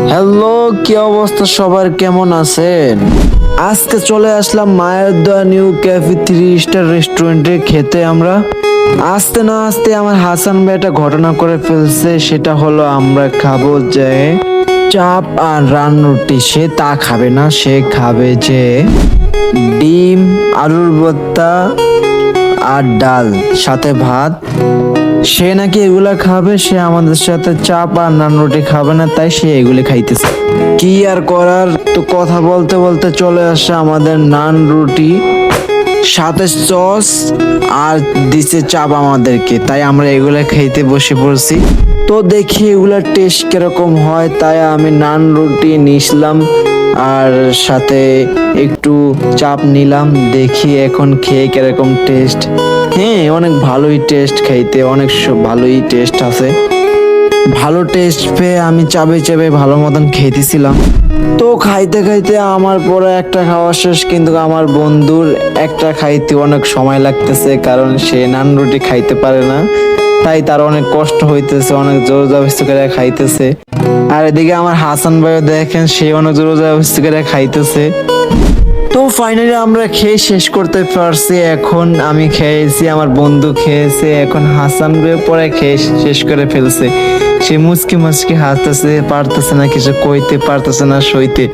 Hello, কি অবস্থা সবার, কেমন আছেন? আজকে চলে আসলাম মায়ের দোয়া নিউ ক্যাফে 3 স্টার রেস্টুরেন্টে খেতে। আমরা আসতে না আসতে আমার হাসান ভাই একটা ঘটনা করে ফেলছে। সেটা হলো আমরা খাবো যে চাপ আর রান রুটি। সে তা খাবে না, সে খাবে যে ডিম, আলুর ভর্তা আর ডাল সাথে ভাত। সে নাকি এগুলা খাবে, সে আমাদের সাথে চাপ আর নান রুটি খাবে না, তাই সে এগুলি খাইতেছে। কি আর করার, তো কথা বলতে বলতে চলে আসে আমাদের নান রুটি সাথে সস আর দিছে চাপ আমাদেরকে, তাই আমরা এগুলা খাইতে বসে পড়ছি। তো দেখি এগুলার টেস্ট কিরকম হয়, তাই আমি নান রুটি নিলাম আর সাথে একটু চাপ নিলাম। দেখি এখন খেয়ে কিরকম টেস্ট। হ্যাঁ, অনেক ভালোই টেস্ট, খাইতে অনেক ভালোই টেস্ট আছে। ভালো টেস্ট পেয়ে আমি চাবে চাবে ভালো মতন খেতেছিলাম। তো খাইতে খাইতে আমার পরে একটা খাওয়া শেষ, কিন্তু আমার বন্ধুর একটা খাইতে অনেক সময় লাগতেছে, কারণ সে নান রুটি খাইতে পারে না, তাই তার অনেক কষ্ট হইতেছে, অনেক জোর জবরদস্তি করে খাইতেছে। আর এদিকে আমার হাসান ভাইও দেখেন, সে অনেক জোর জবরদস্তি করে খাইতেছে। তো ফাইনালি আমরা খেয়ে শেষ করতে পারছি। এখন আমি খেয়েছি, আমার বন্ধু খেয়েছে, এখন হাসান ভাই পরে খেয়ে শেষ করে ফেলছে। সে মুচকি মুচকি হাসতেছে, পারতেছে না কিছু কইতে, পারতেছে না সইতে।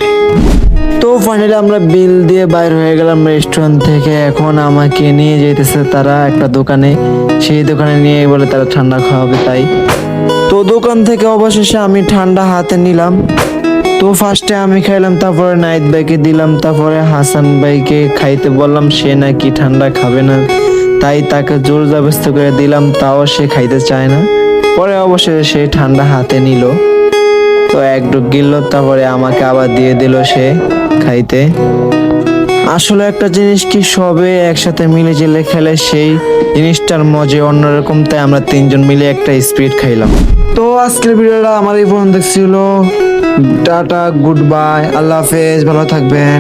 তো ফাইনালি আমরা বিল দিয়ে বাইর হয়ে গেলাম রেস্টুরেন্ট থেকে। এখন আমাকে নিয়ে যেতেছে তারা একটা দোকানে, সেই দোকানে নিয়ে বলে তারা ঠান্ডা খাওয়াবে। তাই তো দোকান থেকে অবশেষে আমি ঠান্ডা হাতে নিলাম। তো ফার্স্টে আমি খাইলাম, তারপরে নাইট ভাইকে দিলাম, তারপরে হাসান ভাইকে খাইতে বললাম, সে নাকি ঠান্ডা খাবে না, তাই তাকে জোর জবরদস্তি করে দিলাম, তাও সে খাইতে চায় না। পরে অবশ্যই সে ঠান্ডা হাতে নিল, তো একটু গিলল, তারপরে আমাকে আবার দিয়ে দিল সে খাইতে। আসলে একটা জিনিস কি, সবে একসাথে মিলে জেলে খেলে সেই জিনিসটার মজা অন্যরকম, তাই আমরা 3জন মিলে একটা স্পিড খাইলাম। তো আজকের ভিডিওটা আমার এই পর্যন্ত ছিল। টাটা, গুড বাই, আল্লাহ হাফেজ, ভালো থাকবেন।